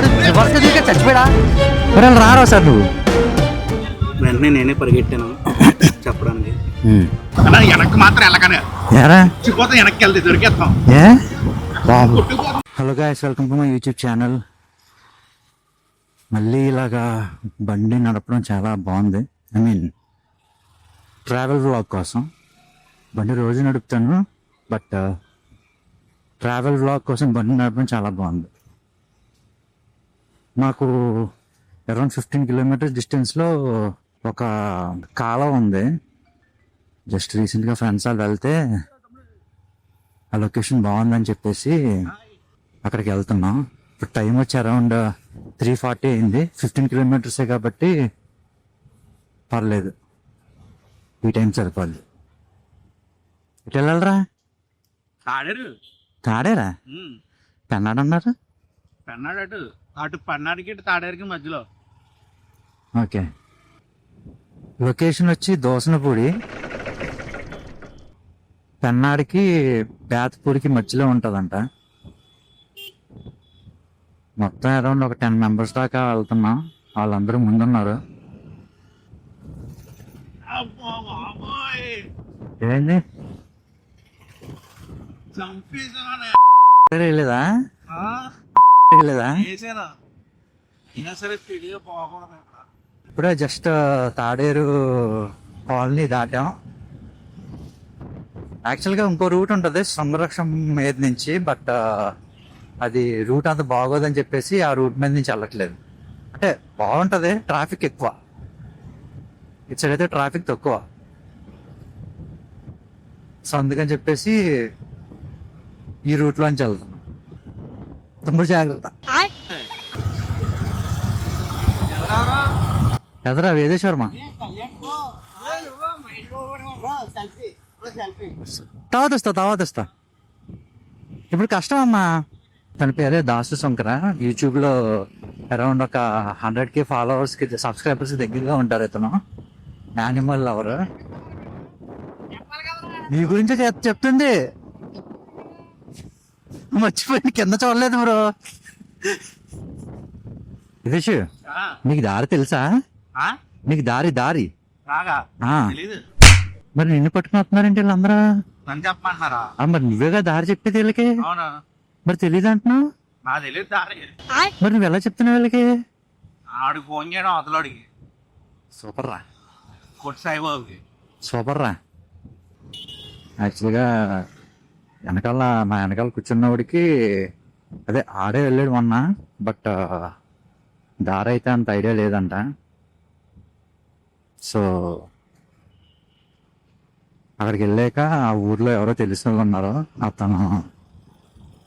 ఆడు రివర్స్ దిగా చచ్చిపోయాడా? మరి అలా రారా సార్ నువ్వు? వెంటనే నేనే పరిగెట్టాను చెప్పడానికి. వెనక్కి మాత్రం వెళ్ళగానే వెనక్కి వెళ్తే దొరికేస్తాం. Hello guys, welcome to my YouTube channel. మళ్ళీ ఇలాగా బండి నడపడం చాలా బాగుంది. ఐ మీన్ ట్రావెల్ వ్లాగ్ కోసం. బండి రోజు నడుపుతాను, బట్ ట్రావెల్ వ్లాగ్ కోసం బండి నడపడం చాలా బాగుంది. మాకు అరౌండ్ 15 కిలోమీటర్స్ డిస్టెన్స్లో ఒక కాలువ ఉంది. జస్ట్ రీసెంట్గా ఫ్రెండ్స్ వాళ్ళు వెళ్తే ఆ లొకేషన్ బాగుందని చెప్పేసి అక్కడికి వెళ్తున్నాం. ఇప్పుడు టైం వచ్చి అరౌండ్ 3:40 అయింది. 15 కిలోమీటర్సే కాబట్టి పర్లేదు, ఈ టైం సరిపోద్ది. ఇటు వెళ్ళాలరా? తాడేరా? పెన్నాడు అన్నారు. పెన్నాడు అటు పన్నాడికి ఇటు తాడేరికి మధ్యలో. ఓకే, లొకేషన్ వచ్చి దోసనపూడి, పెన్నాడికి బేతపూడికి మధ్యలో ఉంటుందంట. మొత్తం అరౌండ్ ఒక 10 మెంబర్స్ దాకా వెళ్తున్నాం. వాళ్ళందరూ ముందున్నారు. ఏమైంది? లేదా ఇప్పుడే జస్ట్ తాడేరు కాలనీ దాటాం. యాక్చువల్గా ఇంకో రూట్ ఉంటుంది సంరక్షణ మీద నుంచి, బట్ అది రూట్ అంత బాగోదని చెప్పేసి ఆ రూట్ మీద నుంచి వెళ్ళట్లేదు. అంటే బాగుంటుంది, ట్రాఫిక్ ఎక్కువ. ఇటు సైడ్ అయితే ట్రాఫిక్ తక్కువ. సో అందుకని చెప్పేసి ఈ రూట్లోంచి వెళ్తున్నాం. తమ్ముడు జాగ్రత్త. ఎదరా వేదేశ్వర్మ? తర్వాత వస్తా. ఇప్పుడు కష్టం అమ్మా. తన పేరే దాసు శంకర. యూట్యూబ్లో అరౌండ్ ఒక 100K ఫాలోవర్స్కి, సబ్స్క్రైబర్స్కి దగ్గరగా ఉంటారు. ఇతను యానిమల్ లవర్. నీ గురించి చెప్తుంది. మర్చిపోయింది, కింద చూడలేదు బ్రో. దినేష్, నీకు దారి తెలుసా? నీకు దారి మరి నిన్ను పట్టుకుని వస్తున్నారంటే వీళ్ళందరూ? మరి నువ్వేగా దారి చెప్పేది వీళ్ళకి. మరి తెలీదు అంటున్నావు. మరి నువ్వు ఎలా చెప్తున్నావు వీళ్ళకి? ఆడికి ఫోన్ చేయడం అతలోడికి. సూపర్ రా, సూపర్ రా. యాక్చువల్గా మా వెనకాల కూర్చున్నవాడికి అదే ఆడే వెళ్ళాడు మొన్న, బట్ దారి అయితే అంత ఐడియా లేదంట. సో అక్కడికి వెళ్ళాక ఆ ఊర్లో ఎవరో తెలిసిన వాళ్ళు ఉన్నారో, అతను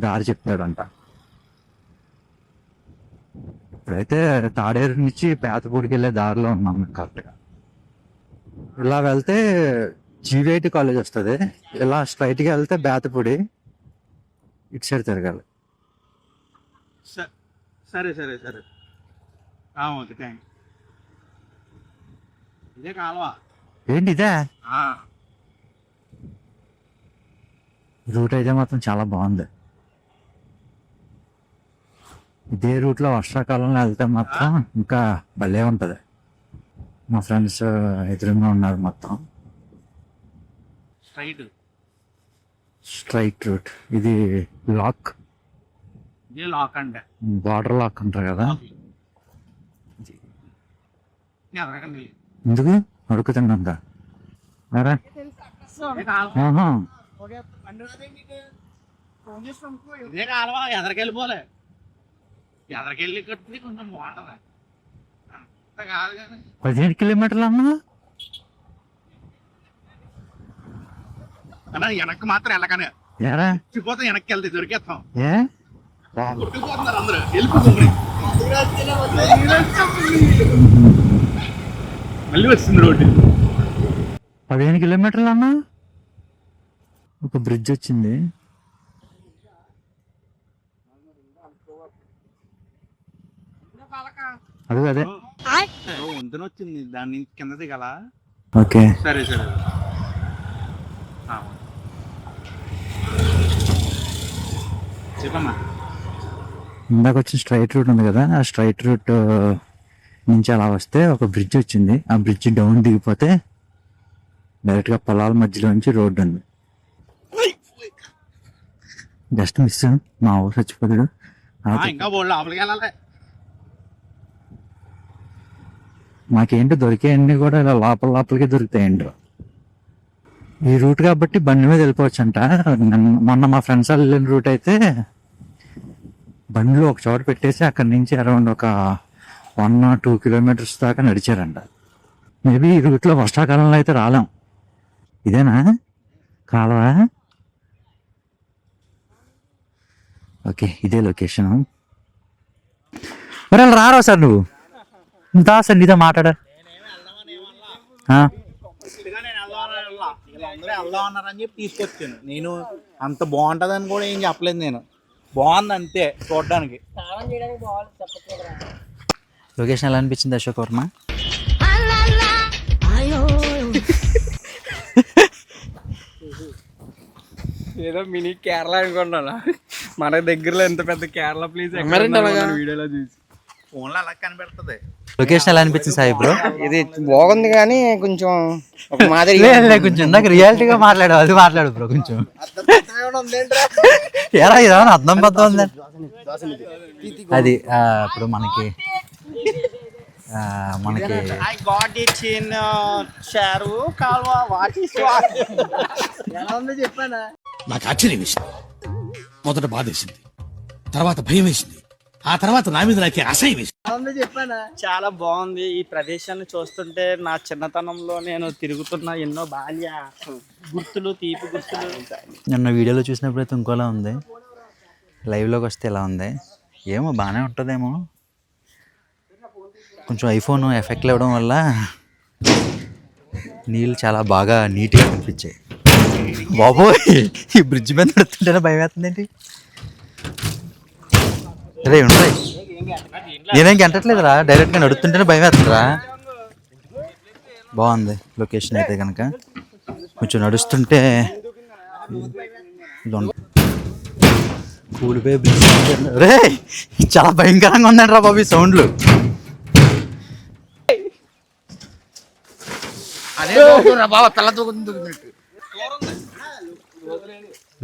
దారి చెప్పాడంట. ఇప్పుడైతే తాడేరు నుంచి పేతపూడికి వెళ్ళే దారిలో ఉన్నాం కరెక్ట్గా. ఇలా వెళ్తే GVIT కాలేజ్ వస్తుంది. ఇలా స్ట్రైట్గా వెళ్తే బేతపూడి, ఇటు సైడ్ తిరగాలి. సరే ఓకే, థ్యాంక్. ఇదే కాలువ? ఏంటి ఇదే రూట్? అయితే మాత్రం చాలా బాగుంది. ఇదే రూట్లో వర్షాకాలంలో వెళ్తే మాత్రం ఇంకా భలే ఉంటుంది. మా ఫ్రెండ్స్ ఎదురుగా ఉన్నారు. మొత్తం స్ట్రైట్ రూట్. ఇది లాక్ అంటే బార్డర్ లాక్ అంటారు కదా. ఎందుకు అడుగుతుందంట? ఇదే కాలువ. ఎదరికెళ్ళిపోలే, ఎదరికెళ్ళి కట్టి కొంచెం బాగుంటుంది. అంత కాదు కానీ 15 కిలోమీటర్లు అన్నా. వెనక్కి మాత్రం వెళ్ళగానే పోతే వెనక్కి వెళ్తే దొరికేస్తాం. కొట్టుకుపోతున్నారు అందరూ. మళ్ళీ వచ్చింది రోడ్డు. 15 కిలోమీటర్లు అన్నా. ఒక బ్రిడ్జ్ వచ్చింది. అదే వంతెన వచ్చింది, దాని నుంచి కింద దిగాల. ఓకే, సరే చెప్పమ్మా. ఇందాక వచ్చిన స్ట్రైట్ రూట్ ఉంది కదా, ఆ స్ట్రైట్ రూట్ నుంచి అలా వస్తే ఒక బ్రిడ్జ్ వచ్చింది. ఆ బ్రిడ్జ్ డౌన్ దిగిపోతే డైరెక్ట్గా పొలాల మధ్యలో నుంచి రోడ్డు ఉంది. జస్ట్ మిస్ మా ఊరు చచ్చిపోతాడు. ఇంకా బోర్డు లోపలికి వెళ్ళాలి. మాకేంటి దొరికేవన్నీ కూడా ఇలా లోపలికే దొరుకుతాయండి. ఈ రూట్ కాబట్టి బండి మీద వెళ్ళిపోవచ్చు అంట. మొన్న మా ఫ్రెండ్స్ వాళ్ళు వెళ్ళిన రూట్ అయితే బండ్లు ఒక చోట పెట్టేసి అక్కడి నుంచి అరౌండ్ ఒక 1 or 2 kilometers దాకా నడిచారంట. మేబీ ఈ రూట్లో వర్షాకాలంలో అయితే రాలేం. ఇదేనా కాలువ? ఓకే, ఇదే లొకేషన్. మరి రారా సార్ నువ్వు ఇంత సార్ నీతో మాట్లాడా? వీళ్ళందరూ వెళ్దాం అన్నారని చెప్పి తీసుకొచ్చాను. నేను అంత బాగుంటుందని కూడా ఏం చెప్పలేదు. నేను బాగుంది అంతే చూడడానికి. లొకేషన్ ఎలా అనిపించింది అశోక్ వర్మ? ఏదో మినీ కేరళ అనుకుంటున్నా. మన దగ్గరలో ఎంత పెద్ద కేరళ ప్లేస్ వీడియోలో చూసి ఫోన్లో అలా కనిపెడుతుంది. లొకేషన్ ఎలా అనిపించింది సాయి బ్రో? ఇది బాగుంది కానీ కొంచెం ఒక మాదిరి కొంచెం నాకు రియాలిటీగా మాట్లాడు, అది మాట్లాడు బ్రో కొంచెం. ఎలా ఇదేమన్నా అర్థం పద్ధం ఉంది అది. ఇప్పుడు మనకి చెప్పానా? నాకు ఆశ్చర్యం వేసింది. మొదట బాధ వేసింది, తర్వాత భయం వేసింది, ఆ తర్వాత నా మీద నాకే అసహ్యం వేసింది. చెప్పానా? చాలా బాగుంది. ఈ ప్రదేశాన్ని చూస్తుంటే నా చిన్నతనంలో నేను తిరుగుతున్న ఎన్నో బాల్య గుర్తులు, తీపి గుర్తులు. నిన్న వీడియోలో చూసినప్పుడైతే ఇంకోలా ఉంది, లైవ్లోకి వస్తే ఎలా ఉంది ఏమో, బాగానే ఉంటుందేమో. కొంచెం ఐఫోన్ ఎఫెక్ట్లు ఇవ్వడం వల్ల నీళ్ళు చాలా బాగా నీట్గా కనిపించాయి. బాబోయ్, ఈ బ్రిడ్జ్ మీద నడుతుంటేనే భయం వేస్తుందేంటి? అరే ఉంటాయి, నేనేం గంటట్లేదురా, డైరెక్ట్గా నడుస్తుంటేనే భయం వేస్తుందిరా. బాగుంది లొకేషన్ అయితే కనుక. కొంచెం నడుస్తుంటే కూలిపోయి బ్రిడ్జ్. రే చాలా భయంకరంగా ఉందండి రా బాబు ఈ సౌండ్లు.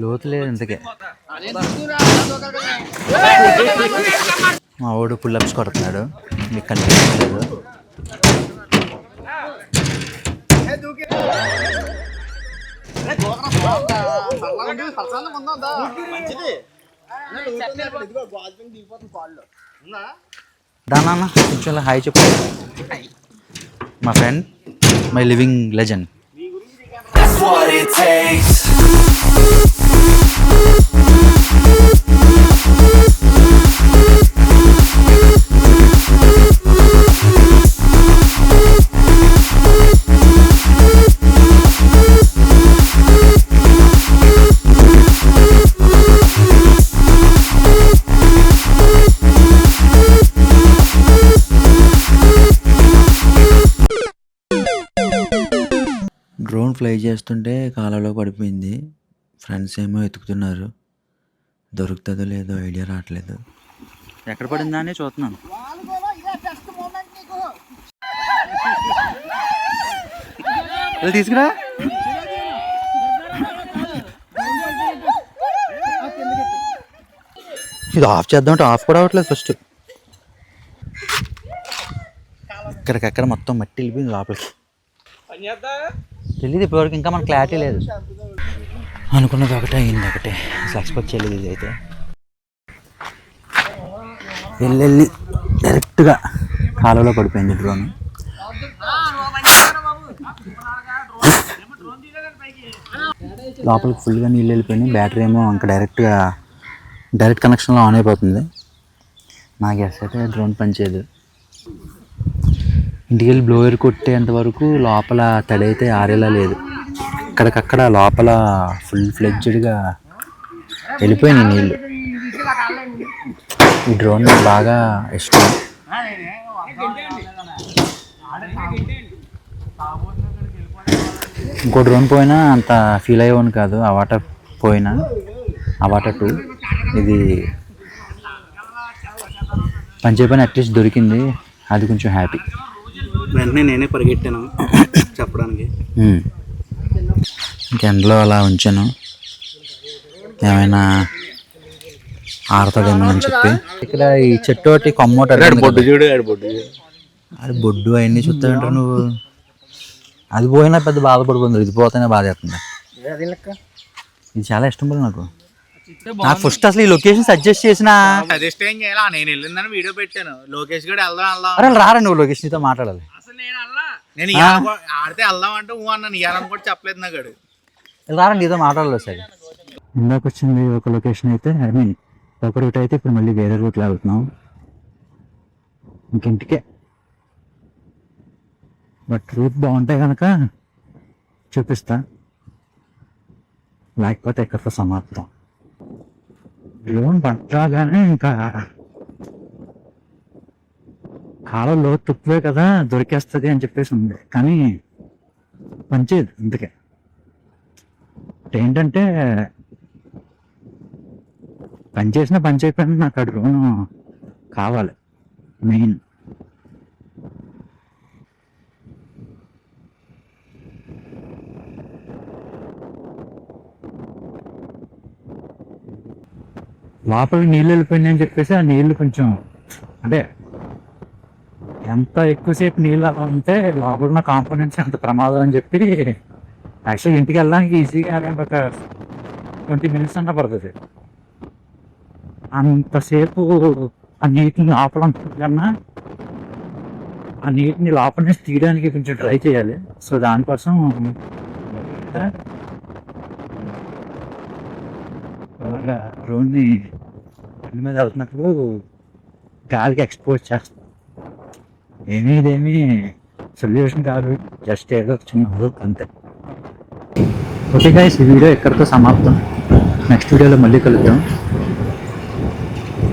లోతు లేదు ఇంతకే. మా వాడు పుల్లప్స్ కొడుతున్నాడు, మీకు కనిపించలేదు. దానా కొంచెం హాయ్ చెప్పు. మా friend, my living legend. Drone fly చేస్తుంటే కాలంలో పడిపోయింది. ఫ్రెండ్స్ ఏమో ఎతుకుతున్నారు, దొరుకుతుందో లేదో ఐడియా రావట్లేదు. ఎక్కడ పడిందా అని చూస్తున్నాను. తీసుకురా. ఇది ఆఫ్ చేద్దామంటే ఆఫ్ కూడా అవ్వట్లేదు. ఫస్ట్ ఇక్కడికక్కడ మొత్తం మట్టి వెళ్ళిపోయింది లోపలికి. తెలియదు ఇప్పటివరకు, ఇంకా మనకు క్లారిటీ లేదు. అనుకున్నది ఒకటే అయింది ఒకటే, అసలు ఎక్స్పెక్ట్ చేయలేదు. ఇది అయితే వెళ్ళి డైరెక్ట్గా కాలువలో పడిపోయింది డ్రోన్. లోపలికి ఫుల్గా నీళ్ళు వెళ్ళిపోయినాయి. బ్యాటరీ ఏమో ఇంకా డైరెక్ట్ కనెక్షన్లో ఆన్ అయిపోతుంది. నా గ్యాస్ అయితే డ్రోన్ పనిచేయదు. ఇంటికి వెళ్ళి బ్లోయర్ కొట్టేంత వరకు లోపల తడి అయితే ఆరేలా లేదు. అక్కడికక్కడ లోపల ఫుల్ ఫ్లెడ్జ్డ్గా వెళ్ళిపోయినాయి నీళ్ళు. ఈ డ్రోన్ నాకు బాగా ఇష్టం. ఇంకో డ్రోన్ పోయినా అంత ఫీల్ అయ్యేవాడిని కాదు. అవాటా పోయినా, అవాటా 2 ఇది పని పని అట్లీస్ట్ దొరికింది, అది కొంచెం హ్యాపీ. వెంటనే నేనే పరిగెట్టాను చెప్పడానికి. ఇంకెండలో అలా ఉంచాను, ఏమైనా ఆరుతుందేమో అని చెప్పి. ఇక్కడ ఈ చెట్టు ఒకటి కొమ్మటి చూడు అది బొడ్డు అవన్నీ చూస్తావంటారు నువ్వు. అది పోయినా పెద్ద బాధపడిపోతుంది, ఇది పోతేనే బాధ అవుతుంది. ఇది చాలా ఇష్టం పడి నాకు. నాకు ఫస్ట్ అసలు ఈ లొకేషన్ సజెస్ట్ చేసిన సజెస్ట్ ఏం చేయాలా, నేను వెళ్ళిందని వీడియో పెట్టాను. లోకేష్ గడు వెళ్దాం అరే రారా నువ్వు లొకేషన్ నీతో మాట్లాడాలి. నేను ఆడితే వెళ్దాం అంటే అన్నాను, ఇవ్వాలని కూడా చెప్పలేదు నా గడు. రారా నీతో మాట్లాడాలి సరే. ఇందాక వచ్చింది ఒక లొకేషన్ అయితే, ఐ మీన్ ఒక రూట్ అయితే, ఇప్పుడు మళ్ళీ వేరే రూట్లో వెళ్తున్నాం ఇంకింటికే. బట్ రూట్ బాగుంటే కనుక చూపిస్తా, లేకపోతే ఎక్కడితో సమాప్తం. డ్రోన్ పట్టగానే ఇంకా కాలంలో తుక్కువే కదా దొరికేస్తుంది అని చెప్పేసి ఉంది, కానీ పనిచేయదు. అందుకే ఏంటంటే పని చేసినా పని చేయకపోయినా నాకు ఆ డ్రోన్ కావాలి మెయిన్. లోపలికి నీళ్ళు వెళ్ళిపోయినాయి అని చెప్పేసి ఆ నీళ్లు కొంచెం అంటే ఎంత ఎక్కువసేపు నీళ్ళు అలా ఉంటే లోపల ఉన్న కాంపోనెంట్స్ అంత ప్రమాదం అని చెప్పి యాక్చువల్గా ఇంటికి వెళ్ళడానికి ఈజీగా ఒక 20 minutes అన్నా పడుతుంది. అంతసేపు ఆ నీటిని లోపల కన్నా ఆ నీటిని లోపల నుంచి తీయడానికి కొంచెం ట్రై చేయాలి. సో దానికోసం డ్రోన్ని బండి మీద వెళ్తున్నప్పుడు గాలికి ఎక్స్పోజ్ చేస్తాం. ఇదేమీ సొల్యూషన్ కాదు, జస్ట్ ఏదో చిన్న వర్క్ అంతే. ఓకే గైస్, ఈ వీడియో ఎక్కడితో సమాప్తం. నెక్స్ట్ వీడియోలో మళ్ళీ కలుద్దాం.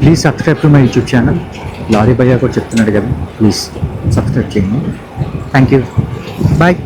Please subscribe to my YouTube channel. Lorry భయ్యా కూడా చెప్తున్నాడు కదా, ప్లీజ్ సబ్స్క్రైబ్ చేయండి. Thank you, bye.